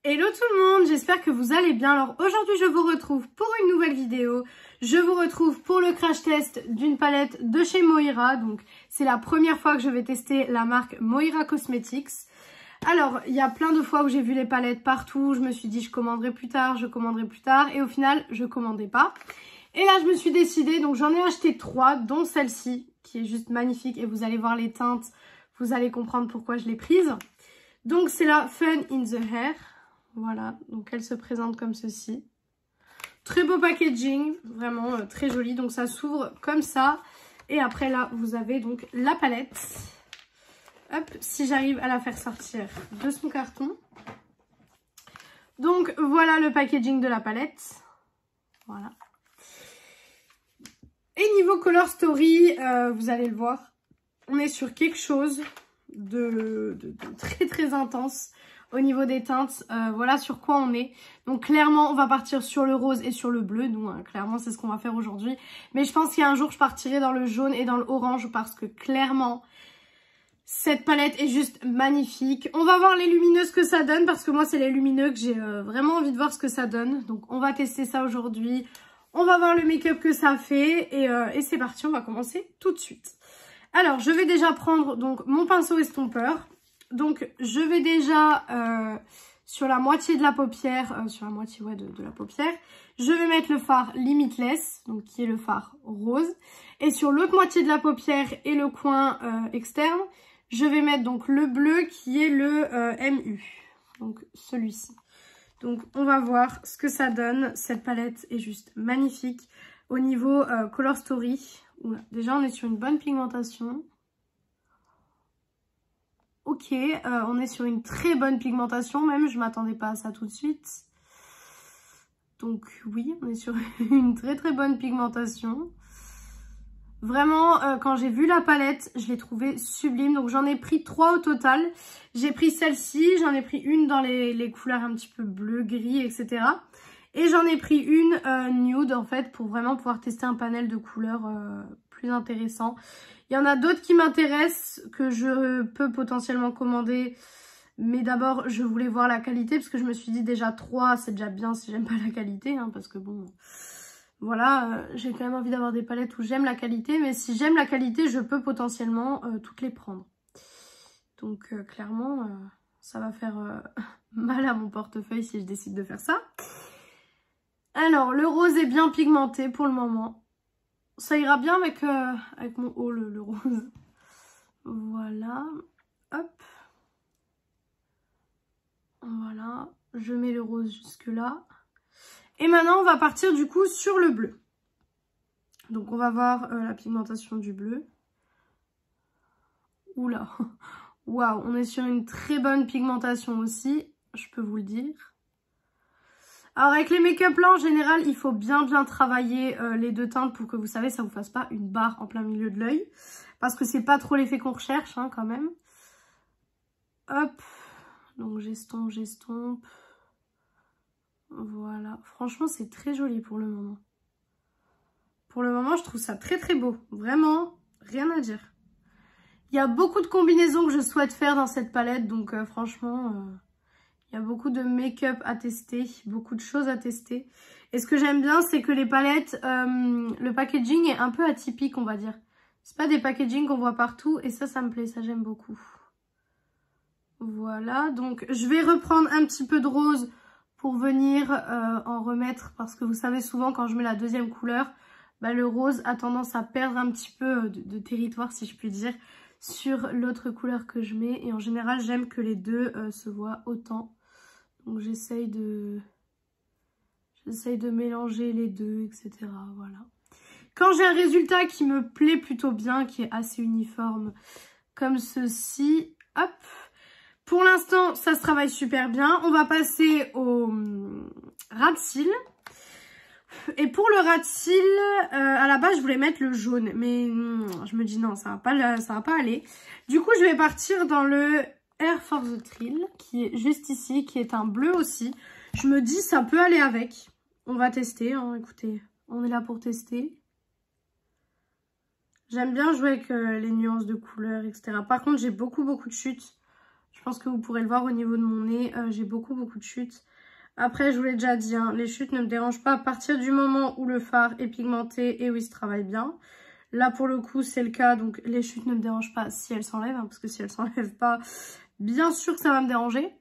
Hello tout le monde, j'espère que vous allez bien. Alors aujourd'hui je vous retrouve pour une nouvelle vidéo. Je vous retrouve pour le crash test d'une palette de chez Moira. Donc c'est la première fois que je vais tester la marque Moira Cosmetics. Alors il y a plein de fois où j'ai vu les palettes partout. Je me suis dit je commanderai plus tard, et au final je commandais pas. Et là je me suis décidée, donc j'en ai acheté 3, dont celle-ci qui est juste magnifique. Et vous allez voir les teintes, vous allez comprendre pourquoi je l'ai prise. Donc c'est la Fun in the Hair. Voilà, donc elle se présente comme ceci. Très beau packaging, vraiment très joli. Donc ça s'ouvre comme ça. Et après là, vous avez donc la palette. Hop, si j'arrive à la faire sortir de son carton. Donc voilà le packaging de la palette. Voilà. Et niveau Color Story, vous allez le voir, on est sur quelque chose de très très intense. Au niveau des teintes, voilà sur quoi on est. Donc clairement, on va partir sur le rose et sur le bleu. Nous, clairement, c'est ce qu'on va faire aujourd'hui. Mais je pense qu'il y a un jour, je partirai dans le jaune et dans le orange parce que clairement, cette palette est juste magnifique. On va voir les lumineuses que ça donne parce que moi, c'est les lumineux que j'ai vraiment envie de voir ce que ça donne. Donc, on va tester ça aujourd'hui. On va voir le make-up que ça fait et c'est parti, on va commencer tout de suite. Alors, je vais déjà prendre donc mon pinceau estompeur. Donc je vais déjà sur la moitié de la paupière, sur la moitié de la paupière, je vais mettre le fard Limitless, donc qui est le fard rose. Et sur l'autre moitié de la paupière et le coin externe, je vais mettre donc le bleu qui est le MU, donc celui-ci. Donc on va voir ce que ça donne, cette palette est juste magnifique. Au niveau Color Story, oula, déjà on est sur une bonne pigmentation. Ok, on est sur une très bonne pigmentation, même je m'attendais pas à ça tout de suite. Donc oui, on est sur une très très bonne pigmentation. Vraiment, quand j'ai vu la palette, je l'ai trouvée sublime. Donc j'en ai pris 3 au total. J'ai pris celle-ci, j'en ai pris une dans les couleurs un petit peu bleu, gris, etc. Et j'en ai pris une nude en fait pour vraiment pouvoir tester un panel de couleurs plus intéressant. Il y en a d'autres qui m'intéressent, que je peux potentiellement commander. Mais d'abord, je voulais voir la qualité parce que je me suis dit déjà 3, c'est déjà bien si j'aime pas la qualité. Hein, parce que bon, voilà, j'ai quand même envie d'avoir des palettes où j'aime la qualité. Mais si j'aime la qualité, je peux potentiellement toutes les prendre. Donc clairement, ça va faire mal à mon portefeuille si je décide de faire ça. Alors, le rose est bien pigmenté pour le moment. Ça ira bien avec mon haut, le rose. Voilà. Hop. Voilà. Je mets le rose jusque là. Et maintenant, on va partir du coup sur le bleu. Donc, on va voir la pigmentation du bleu. Oula. Waouh, on est sur une très bonne pigmentation aussi. Je peux vous le dire. Alors avec les make-up là en général il faut bien travailler les deux teintes pour que vous savez ça vous fasse pas une barre en plein milieu de l'œil. Parce que c'est pas trop l'effet qu'on recherche hein, quand même. Hop, donc j'estompe. Voilà, franchement c'est très joli pour le moment. Pour le moment je trouve ça très très beau, vraiment rien à dire. Il y a beaucoup de combinaisons que je souhaite faire dans cette palette donc franchement... il y a beaucoup de make-up à tester, beaucoup de choses à tester. Et ce que j'aime bien, c'est que les palettes, le packaging est un peu atypique, on va dire. C'est pas des packagings qu'on voit partout et ça me plaît, ça j'aime beaucoup. Voilà, donc je vais reprendre un petit peu de rose pour venir en remettre. Parce que vous savez, souvent quand je mets la deuxième couleur, bah, le rose a tendance à perdre un petit peu de territoire, si je puis dire, sur l'autre couleur que je mets. Et en général, j'aime que les deux se voient autant. Donc j'essaye de mélanger les deux, etc. Voilà. Quand j'ai un résultat qui me plaît plutôt bien, qui est assez uniforme, comme ceci, hop. Pour l'instant, ça se travaille super bien. On va passer au ras de cils. Et pour le ras de cils, à la base, je voulais mettre le jaune. Mais je me dis non, ça va pas aller. Du coup, je vais partir dans le Air for the Thrill, qui est juste ici, qui est un bleu aussi. Je me dis, ça peut aller avec. On va tester, hein, écoutez, on est là pour tester. J'aime bien jouer avec les nuances de couleurs, etc. Par contre, j'ai beaucoup de chutes Je pense que vous pourrez le voir au niveau de mon nez. J'ai beaucoup de chutes. Après, je vous l'ai déjà dit, hein, les chutes ne me dérangent pas à partir du moment où le fard est pigmenté et où il se travaille bien. Là, pour le coup, c'est le cas. Donc, les chutes ne me dérangent pas si elles s'enlèvent. Hein, parce que si elles s'enlèvent pas, bien sûr que ça va me déranger.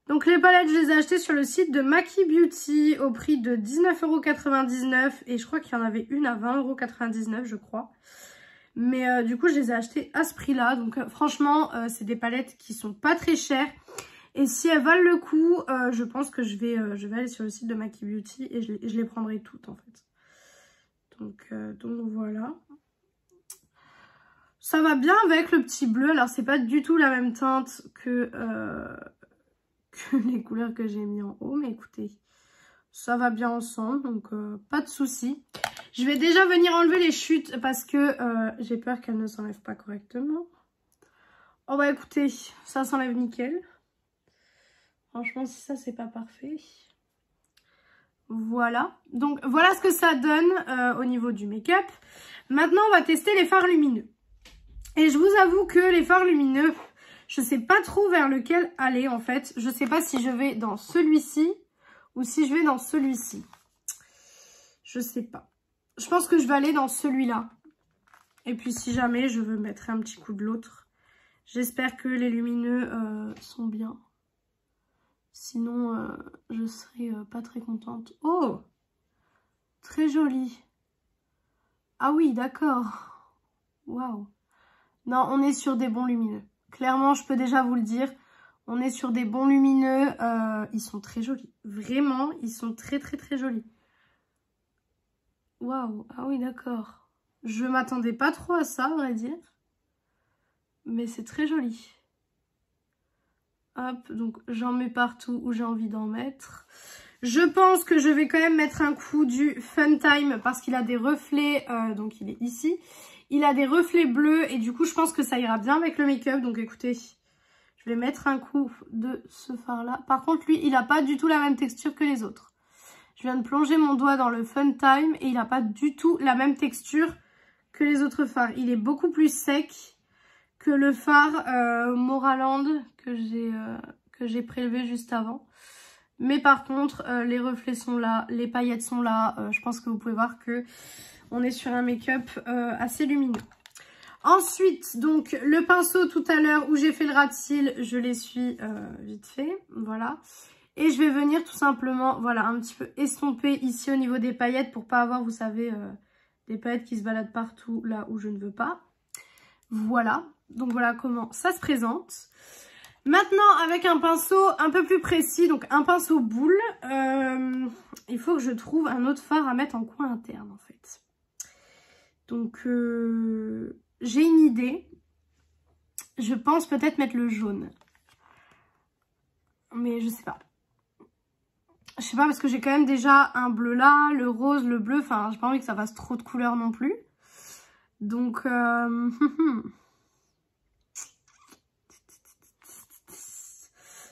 Donc, les palettes, je les ai achetées sur le site de Maki Beauty au prix de 19,99 €. Et je crois qu'il y en avait une à 20,99 €, je crois. Mais du coup, je les ai achetées à ce prix-là. Donc, franchement, c'est des palettes qui sont pas très chères. Et si elles valent le coup, je pense que je vais aller sur le site de Maki Beauty et je les prendrai toutes en fait. Donc voilà. Ça va bien avec le petit bleu. Alors c'est pas du tout la même teinte que les couleurs que j'ai mis en haut. Mais écoutez, ça va bien ensemble. Donc pas de souci. Je vais déjà venir enlever les chutes parce que j'ai peur qu'elles ne s'enlèvent pas correctement. Oh bah écoutez, ça s'enlève nickel. Franchement, si ça, c'est pas parfait. Voilà. Donc, voilà ce que ça donne au niveau du make-up. Maintenant, on va tester les fards lumineux. Et je vous avoue que les fards lumineux, je sais pas trop vers lequel aller, en fait. Je sais pas si je vais dans celui-ci ou si je vais dans celui-ci. Je sais pas. Je pense que je vais aller dans celui-là. Et puis, si jamais, je veux mettre un petit coup de l'autre. J'espère que les lumineux sont bien. Sinon, je serais pas très contente. Oh! Très joli. Ah oui, d'accord. Waouh. Non, on est sur des bons lumineux. Clairement, je peux déjà vous le dire. On est sur des bons lumineux. Ils sont très jolis. Vraiment, ils sont très jolis. Waouh. Ah oui, d'accord. Je m'attendais pas trop à ça, à vrai dire. Mais c'est très joli. Hop, donc j'en mets partout où j'ai envie d'en mettre. Je pense que je vais quand même mettre un coup du Fun Time parce qu'il a des reflets, donc il est ici. Il a des reflets bleus et du coup je pense que ça ira bien avec le make-up. Donc écoutez, je vais mettre un coup de ce fard là. Par contre lui, il n'a pas du tout la même texture que les autres. Je viens de plonger mon doigt dans le Fun Time et il n'a pas du tout la même texture que les autres fards. Il est beaucoup plus sec que le fard Moraland que j'ai prélevé juste avant. Mais par contre, les reflets sont là, les paillettes sont là. Je pense que vous pouvez voir que on est sur un make-up assez lumineux. Ensuite, donc, le pinceau tout à l'heure où j'ai fait le ras de cils, je l'essuie vite fait. Voilà. Et je vais venir tout simplement, voilà, un petit peu estomper ici au niveau des paillettes pour pas avoir, vous savez, des paillettes qui se baladent partout là où je ne veux pas. Voilà. Donc voilà comment ça se présente. Maintenant, avec un pinceau un peu plus précis, donc un pinceau boule, il faut que je trouve un autre fard à mettre en coin interne en fait. Donc j'ai une idée. Je pense peut-être mettre le jaune. Mais je sais pas. Je sais pas parce que j'ai quand même déjà un bleu là, le rose, le bleu. Enfin, j'ai pas envie que ça fasse trop de couleurs non plus. Donc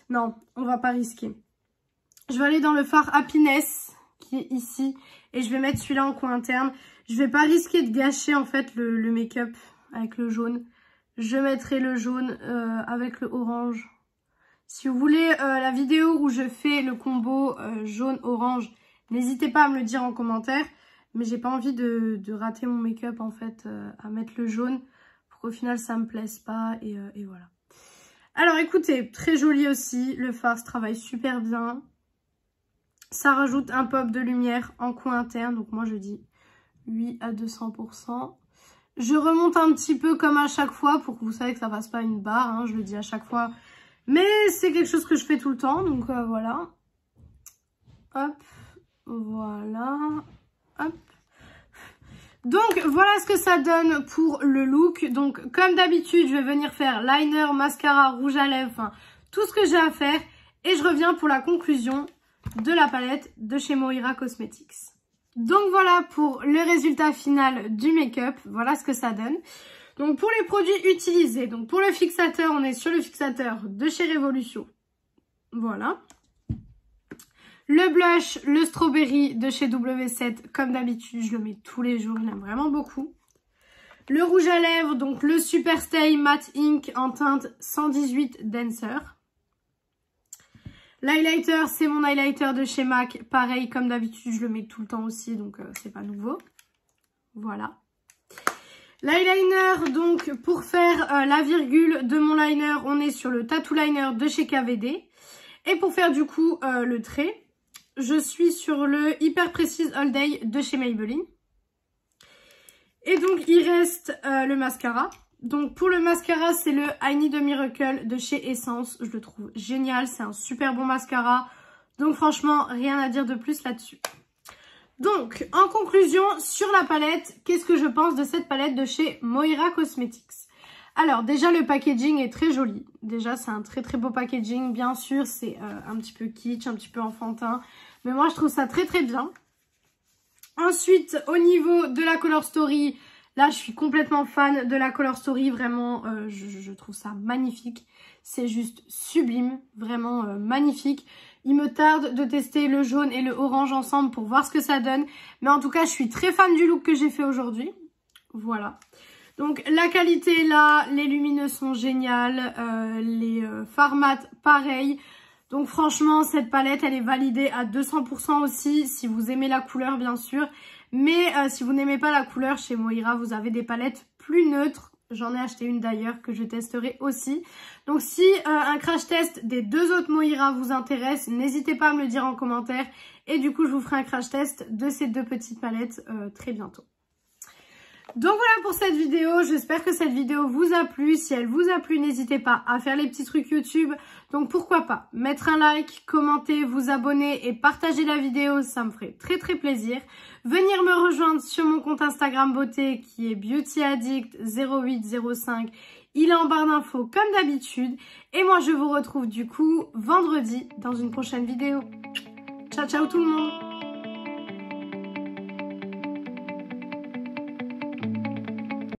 non, on va pas risquer. Je vais aller dans le fard Happiness qui est ici et je vais mettre celui-là en coin interne. Je vais pas risquer de gâcher en fait le make-up avec le jaune. Je mettrai le jaune avec le orange. Si vous voulez la vidéo où je fais le combo jaune-orange, n'hésitez pas à me le dire en commentaire. Mais j'ai pas envie de rater mon make-up en fait à mettre le jaune pour qu'au final ça me plaise pas et voilà. Alors écoutez, très joli aussi, le fard se travaille super bien. Ça rajoute un pop de lumière en coin interne, donc moi je dis oui à 200%. Je remonte un petit peu comme à chaque fois pour que vous savez que ça passe pas une barre, hein, je le dis à chaque fois. Mais c'est quelque chose que je fais tout le temps, donc voilà. Hop, voilà, hop. Donc voilà ce que ça donne pour le look. Donc comme d'habitude, je vais venir faire liner, mascara, rouge à lèvres, enfin tout ce que j'ai à faire. Et je reviens pour la conclusion de la palette de chez Moira Cosmetics. Donc voilà pour le résultat final du make-up. Voilà ce que ça donne. Donc pour les produits utilisés, donc pour le fixateur, on est sur le fixateur de chez Révolution. Voilà. Le blush, le strawberry de chez W7, comme d'habitude, je le mets tous les jours, je l'aime vraiment beaucoup. Le rouge à lèvres, donc le Super Stay Matte Ink en teinte 118 Dancer. L'highlighter, c'est mon highlighter de chez MAC. Pareil, comme d'habitude, je le mets tout le temps aussi, donc c'est pas nouveau. Voilà. L'eyeliner, donc pour faire la virgule de mon liner, on est sur le Tattoo Liner de chez KVD. Et pour faire du coup le trait, je suis sur le Hyper Precise All Day de chez Maybelline. Et donc il reste le mascara. Donc pour le mascara, c'est le I Need a Miracle de chez Essence. Je le trouve génial, c'est un super bon mascara. Donc franchement, rien à dire de plus là-dessus. Donc, en conclusion, sur la palette, qu'est-ce que je pense de cette palette de chez Moira Cosmetics? Alors, déjà, le packaging est très joli. Déjà, c'est un très très beau packaging. Bien sûr, c'est un petit peu kitsch, un petit peu enfantin. Mais moi, je trouve ça très très bien. Ensuite, au niveau de la Color Story, là, je suis complètement fan de la Color Story. Vraiment, je trouve ça magnifique. C'est juste sublime, vraiment magnifique. Il me tarde de tester le jaune et le orange ensemble pour voir ce que ça donne. Mais en tout cas, je suis très fan du look que j'ai fait aujourd'hui. Voilà. Donc, la qualité là, les lumineux sont géniales. Les fards mat, pareil. Donc, franchement, cette palette, elle est validée à 200% aussi. Si vous aimez la couleur, bien sûr. Mais si vous n'aimez pas la couleur, chez Moira, vous avez des palettes plus neutres. J'en ai acheté une d'ailleurs que je testerai aussi. Donc si un crash test des deux autres Moira vous intéresse, n'hésitez pas à me le dire en commentaire. Et du coup, je vous ferai un crash test de ces deux petites palettes très bientôt. Donc voilà pour cette vidéo, j'espère que cette vidéo vous a plu. Si elle vous a plu, n'hésitez pas à faire les petits trucs YouTube. Donc pourquoi pas mettre un like, commenter, vous abonner et partager la vidéo, ça me ferait très très plaisir. Venir me rejoindre sur mon compte Instagram beauté qui est beautyaddict0805. Il est en barre d'infos comme d'habitude. Et moi je vous retrouve du coup vendredi dans une prochaine vidéo. Ciao ciao tout le monde!